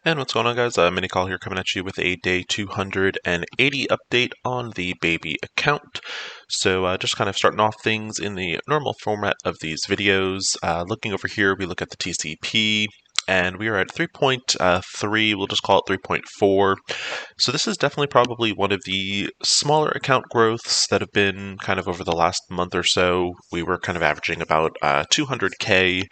And what's going on, guys? MiniKhal here, coming at you with a day 280 update on the baby account. So just kind of starting off things in the normal format of these videos. Looking over here, we look at the TCP, and we are at 3.3, we'll just call it 3.4. So this is definitely probably one of the smaller account growths that have been kind of over the last month or so. We were kind of averaging about 200K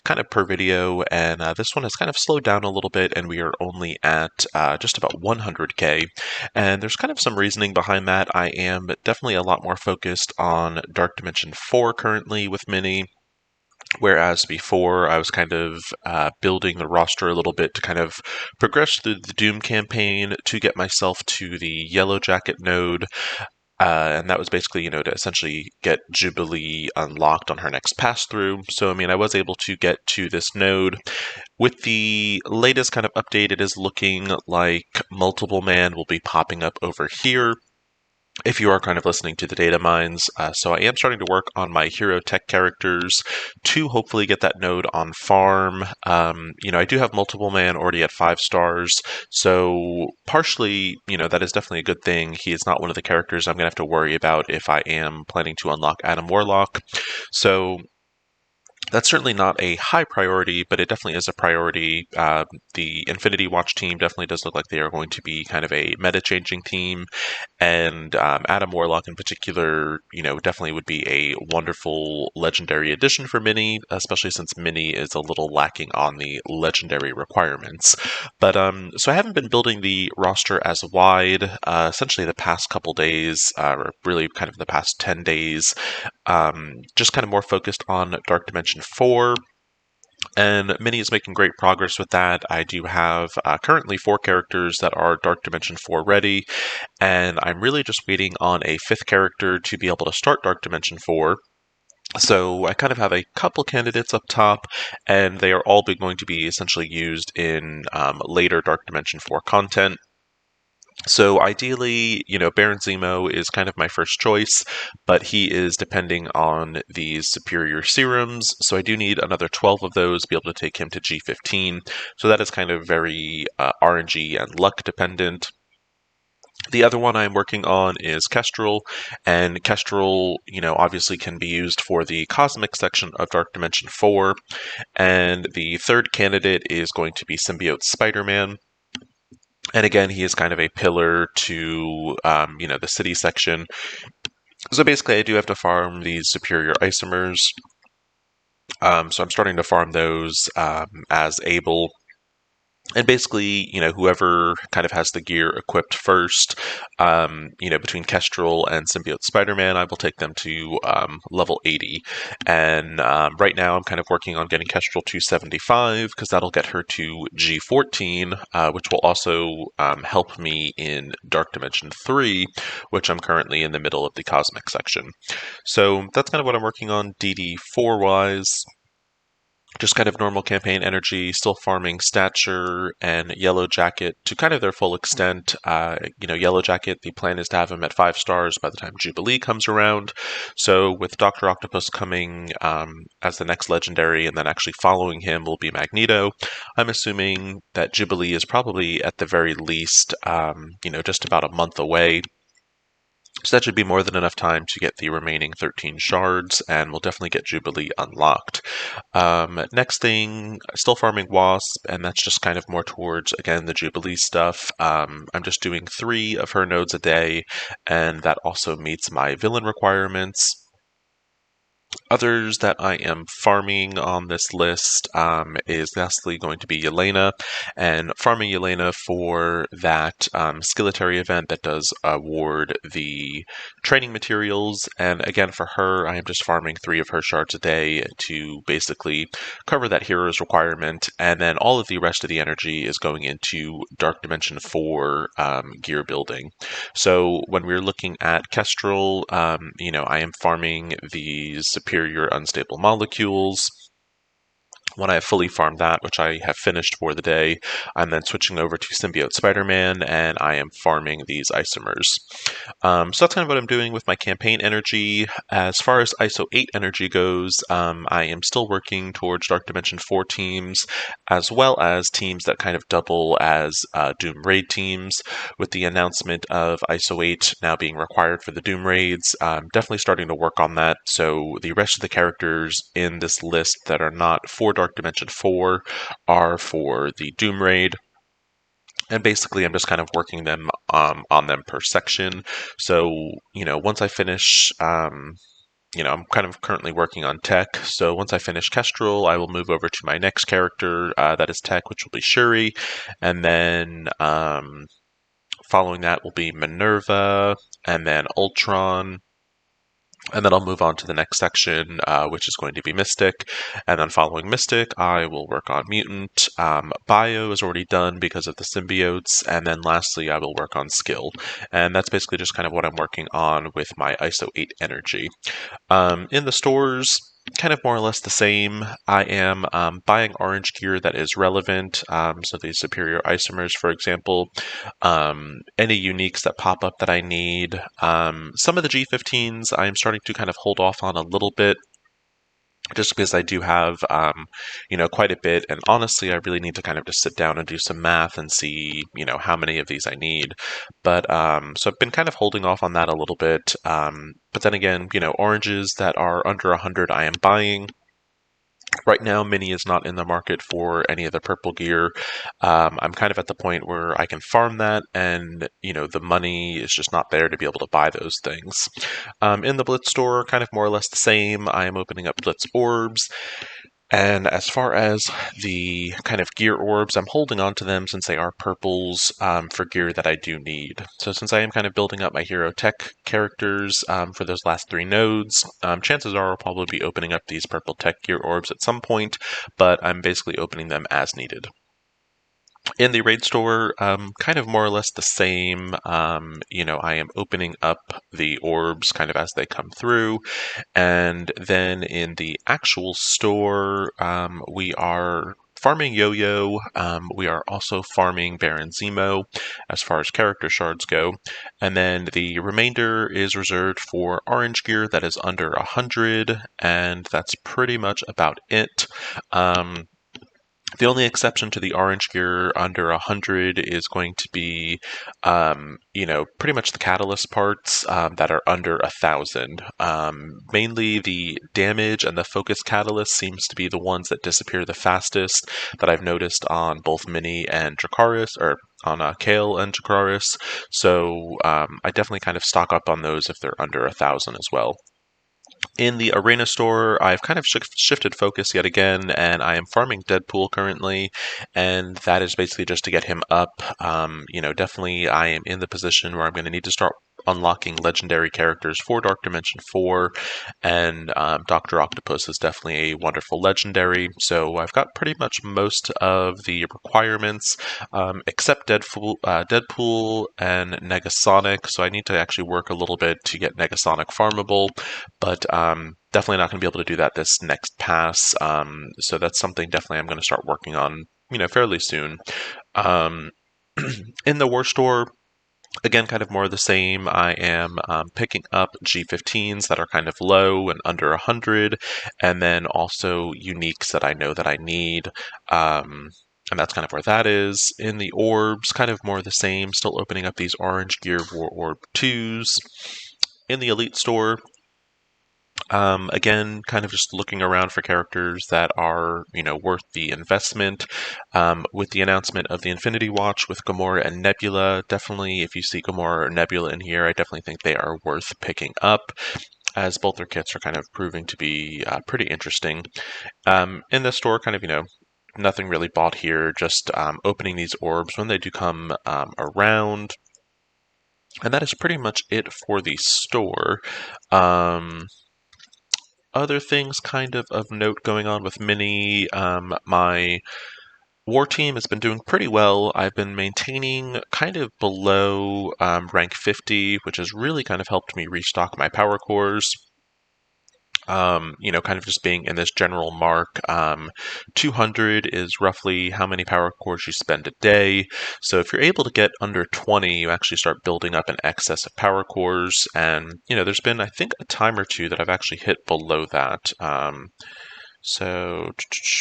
kind of per video, and this one has kind of slowed down a little bit, and we are only at just about 100K. And there's kind of some reasoning behind that. I am definitely a lot more focused on Dark Dimension 4 currently with Mini. Whereas before, I was kind of building the roster a little bit to kind of progress through the Doom campaign to get myself to the Yellow Jacket node. And that was basically, to essentially get Jubilee unlocked on her next pass through. So, I was able to get to this node. With the latest kind of update, it is looking like Multiple Man will be popping up over here if you are kind of listening to the data mines. So I am starting to work on my hero tech characters to hopefully get that node on farm. I do have Multiple Man already at 5 stars, so partially, that is definitely a good thing. He is not one of the characters I'm going to have to worry about if I am planning to unlock Adam Warlock. So that's certainly not a high priority, but it definitely is a priority. The Infinity Watch team definitely does look like they are going to be kind of a meta-changing team, and Adam Warlock in particular, definitely would be a wonderful legendary addition for Mini, especially since Mini is a little lacking on the legendary requirements. But so I haven't been building the roster as wide. Essentially, the past couple days, or really kind of the past 10 days, just kind of more focused on Dark Dimension 4. And Mini is making great progress with that. I do have currently 4 characters that are Dark Dimension 4 ready, and I'm really just waiting on a 5th character to be able to start Dark Dimension 4. So I kind of have a couple candidates up top, and they are all going to be essentially used in later Dark Dimension 4 content. So ideally, Baron Zemo is kind of my first choice, but he is depending on these superior serums. So I do need another 12 of those to be able to take him to G15. So that is kind of very RNG and luck dependent. The other one I'm working on is Kestrel, and Kestrel, obviously can be used for the cosmic section of Dark Dimension 4. And the third candidate is going to be Symbiote Spider-Man. And again, he is kind of a pillar to, the city section. So basically, I do have to farm these superior isomers. So I'm starting to farm those as able. And basically, whoever kind of has the gear equipped first, between Kestrel and Symbiote Spider-Man, I will take them to level 80. And right now, I'm kind of working on getting Kestrel to 75, because that'll get her to G14, which will also help me in Dark Dimension 3, which I'm currently in the middle of the Cosmic section. So that's kind of what I'm working on DD4-wise. Just kind of normal campaign energy, still farming Stature and Yellow Jacket to kind of their full extent. Yellow Jacket, the plan is to have him at 5 stars by the time Jubilee comes around. So with Dr. Octopus coming as the next legendary, and then actually following him will be Magneto, I'm assuming that Jubilee is probably at the very least, just about a month away. So that should be more than enough time to get the remaining 13 shards, and we'll definitely get Jubilee unlocked. Next thing, still farming Wasp, and that's just kind of more towards, again, the Jubilee stuff. I'm just doing 3 of her nodes a day, and that also meets my villain requirements. Others that I am farming on this list is lastly going to be Yelena, and farming Yelena for that skilletary event that does award the training materials. And again, for her, I am just farming 3 of her shards a day to basically cover that hero's requirement, and then all of the rest of the energy is going into Dark Dimension 4 gear building. So when we're looking at Kestrel, I am farming these superior unstable molecules. When I have fully farmed that, which I have finished for the day, I'm then switching over to Symbiote Spider-Man, and I am farming these isomers. So that's kind of what I'm doing with my campaign energy. As far as ISO 8 energy goes, I am still working towards Dark Dimension 4 teams, as well as teams that kind of double as Doom Raid teams. With the announcement of ISO 8 now being required for the Doom Raids, I'm definitely starting to work on that. So the rest of the characters in this list that are not for Dark Dimension 4 are for the Doom Raid. And basically, I'm just kind of working them on them per section. So, once I finish, I'm kind of currently working on tech. So once I finish Kestrel, I will move over to my next character that is tech, which will be Shuri. And then following that will be Minerva, and then Ultron. And then I'll move on to the next section, which is going to be Mystic. And then following Mystic, I will work on Mutant. Bio is already done because of the symbiotes. And then lastly, I will work on Skill. And that's basically just kind of what I'm working on with my ISO 8 energy. In the stores, kind of more or less the same. I am buying orange gear that is relevant. So the superior isomers, for example, any uniques that pop up that I need. Some of the G15s I'm starting to kind of hold off on a little bit, just because I do have, quite a bit. And honestly, I really need to kind of just sit down and do some math and see, how many of these I need. But so I've been kind of holding off on that a little bit. But then again, oranges that are under 100 I am buying. Right now, Mini is not in the market for any of the purple gear. I'm kind of at the point where I can farm that, and the money is just not there to be able to buy those things. In the Blitz store, kind of more or less the same. I am opening up Blitz orbs. And as far as the kind of gear orbs, I'm holding on to them since they are purples for gear that I do need. So since I am kind of building up my hero tech characters for those last 3 nodes, chances are I'll probably be opening up these purple tech gear orbs at some point, but I'm basically opening them as needed. In the raid store, kind of more or less the same. I am opening up the orbs kind of as they come through. And then in the actual store, we are farming Yo-Yo. We are also farming Baron Zemo as far as character shards go. And then the remainder is reserved for orange gear that is under 100, and that's pretty much about it. The only exception to the orange gear under 100 is going to be, pretty much the catalyst parts that are under 1,000. Mainly the damage and the focus catalyst seems to be the ones that disappear the fastest that I've noticed on both Mini and Dracarys, or on Kale and Dracarys. So I definitely kind of stock up on those if they're under 1,000 as well. In the arena store, I've kind of shifted focus yet again, and I am farming Deadpool currently, and that is basically just to get him up. Definitely I am in the position where I'm going to need to start unlocking legendary characters for Dark Dimension 4, and Dr. Octopus is definitely a wonderful legendary, so I've got pretty much most of the requirements, except Deadpool and Negasonic, so I need to actually work a little bit to get Negasonic farmable, but definitely not going to be able to do that this next pass, so that's something definitely I'm going to start working on, fairly soon. In the War Store, again, kind of more of the same. I am picking up G15s that are kind of low and under 100, and then also uniques that I know that I need. And that's kind of where that is. In the orbs, kind of more of the same. Still opening up these orange gear War Orb 2s. In the Elite Store, again, kind of just looking around for characters that are, worth the investment. With the announcement of the Infinity Watch with Gamora and Nebula, definitely if you see Gamora or Nebula in here, I definitely think they are worth picking up, as both their kits are kind of proving to be pretty interesting. In the store, kind of, nothing really bought here, just opening these orbs when they do come around. And that is pretty much it for the store. Other things kind of note going on with Mini, my war team has been doing pretty well. I've been maintaining kind of below rank 50, which has really kind of helped me restock my power cores. Kind of just being in this general mark. 200 is roughly how many power cores you spend a day. So if you're able to get under 20, you actually start building up an excess of power cores. And, there's been, I think, a time or two that I've actually hit below that. So,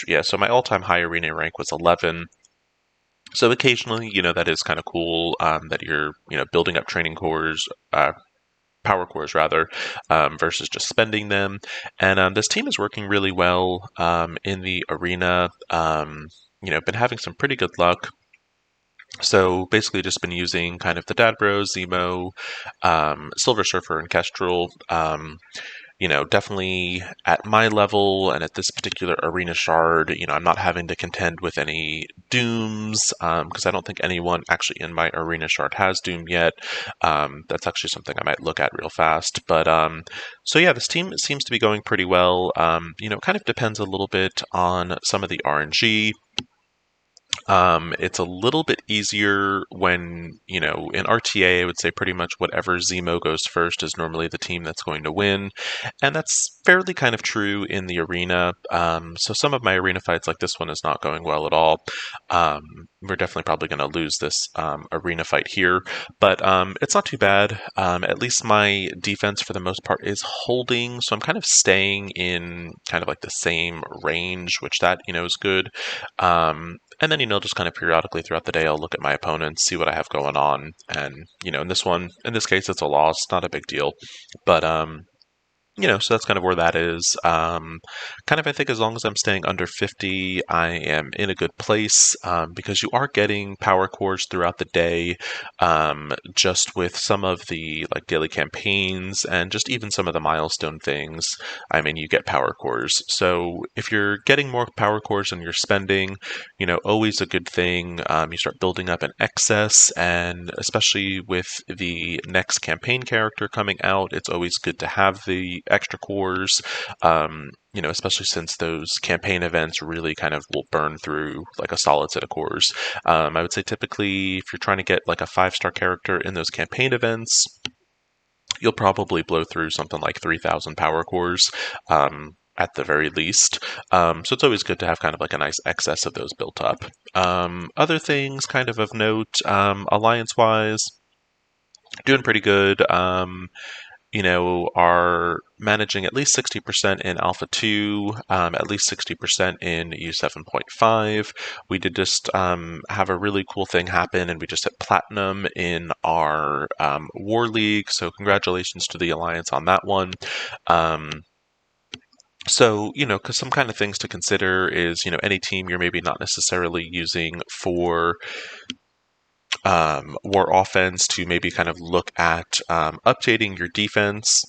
yeah, so my all-time high arena rank was 11. So occasionally, that is kind of cool that you're, building up training cores, power cores rather, versus just spending them. And this team is working really well in the arena. Been having some pretty good luck. So basically, just been using kind of the Dad Bros, Zemo, Silver Surfer, and Kestrel. Definitely at my level and at this particular arena shard, I'm not having to contend with any dooms because I don't think anyone actually in my arena shard has doom yet. That's actually something I might look at real fast. But so yeah, this team seems to be going pretty well. It kind of depends a little bit on some of the RNG. It's a little bit easier when, in RTA, I would say pretty much whatever Zemo goes first is normally the team that's going to win. And that's fairly kind of true in the arena. So some of my arena fights, like this one, is not going well at all. We're definitely probably going to lose this arena fight here, but it's not too bad. At least my defense for the most part is holding, so I'm kind of staying in kind of like the same range, which that, is good. And then, just kind of periodically throughout the day, I'll look at my opponents, see what I have going on. And, in this case, it's a loss, not a big deal. But, so that's kind of where that is. Kind of, I think as long as I'm staying under 50, I am in a good place because you are getting power cores throughout the day, just with some of the like daily campaigns and just even some of the milestone things. I mean, you get power cores. So if you're getting more power cores than you're spending, always a good thing. You start building up an excess, and especially with the next campaign character coming out, it's always good to have the extra cores, especially since those campaign events really kind of will burn through like a solid set of cores. I would say typically if you're trying to get like a 5-star character in those campaign events, you'll probably blow through something like 3,000 power cores. At the very least. So it's always good to have kind of like a nice excess of those built up. Other things kind of note, alliance-wise, doing pretty good. Are managing at least 60% in Alpha 2, at least 60% in U7.5. We did just have a really cool thing happen, and we just hit Platinum in our War League, so congratulations to the Alliance on that one. So, because some kind of things to consider is, any team you're maybe not necessarily using for war offense to maybe kind of look at updating your defense.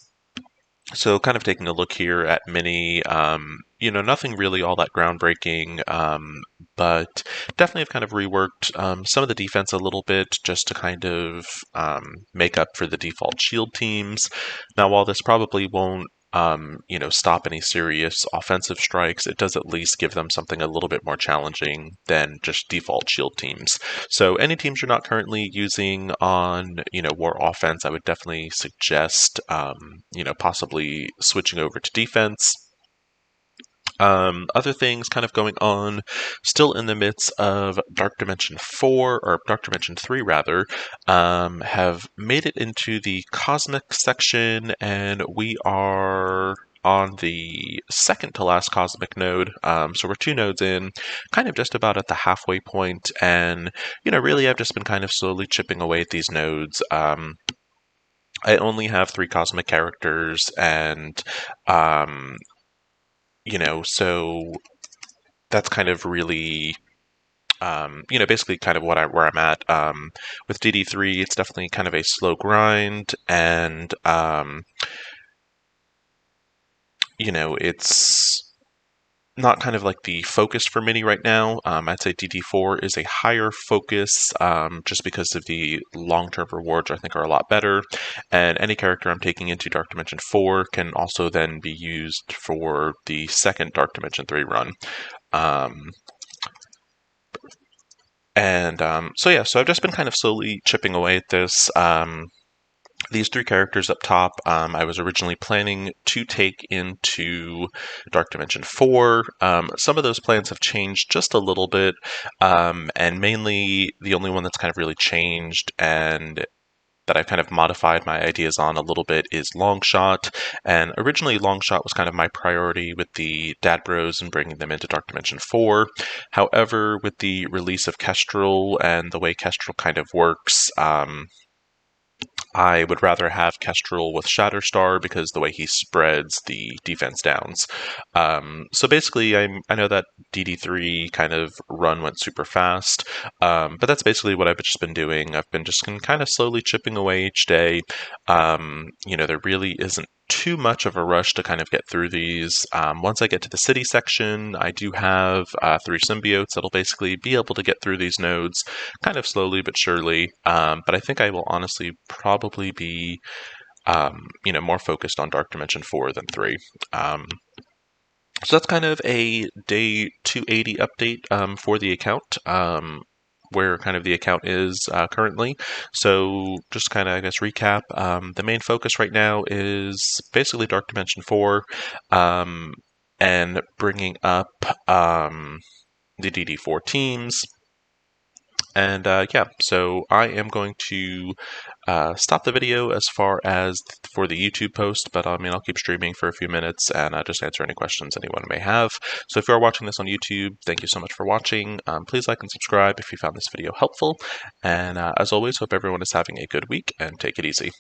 So kind of taking a look here at Mini, nothing really all that groundbreaking, but definitely have kind of reworked some of the defense a little bit just to kind of make up for the default shield teams. Now, while this probably won't stop any serious offensive strikes, it does at least give them something a little bit more challenging than just default shield teams. So any teams you're not currently using on, war offense, I would definitely suggest, possibly switching over to defense. Other things kind of going on, still in the midst of Dark Dimension 4, or Dark Dimension 3 rather, have made it into the Cosmic section, and we are on the second to last Cosmic node. So we're 2 nodes in, kind of just about at the halfway point, and, really I've just been kind of slowly chipping away at these nodes. I only have 3 Cosmic characters, and so that's kind of really, basically kind of where I'm at. With DD3, it's definitely kind of a slow grind, and, it's not kind of like the focus for Mini right now. I'd say DD4 is a higher focus just because of the long-term rewards I think are a lot better. And any character I'm taking into Dark Dimension 4 can also then be used for the second Dark Dimension 3 run. So I've just been kind of slowly chipping away at this. these three characters up top, I was originally planning to take into Dark Dimension 4. Some of those plans have changed just a little bit, and mainly the only one that's kind of really changed and that I've kind of modified my ideas on a little bit is Longshot. And originally, Longshot was kind of my priority with the Dad Bros and bringing them into Dark Dimension 4. However, with the release of Kestrel and the way Kestrel kind of works, I would rather have Kestrel with Shatterstar because the way he spreads the defense downs. So basically, I know that DD3 kind of run went super fast, but that's basically what I've just been doing. I've been just kind of slowly chipping away each day. There really isn't too much of a rush to kind of get through these. Once I get to the city section, I do have 3 symbiotes that'll basically be able to get through these nodes kind of slowly but surely. But I think I will honestly probably be, more focused on Dark Dimension 4 than 3. So that's kind of a day 280 update for the account. Where kind of the account is currently. So just kind of, I guess, recap. The main focus right now is basically Dark Dimension 4 and bringing up the DD4 teams. And so I am going to stop the video as far as for the YouTube post, but I'll keep streaming for a few minutes and just answer any questions anyone may have. So if you are watching this on YouTube, thank you so much for watching. Please like and subscribe if you found this video helpful. And as always, hope everyone is having a good week and take it easy.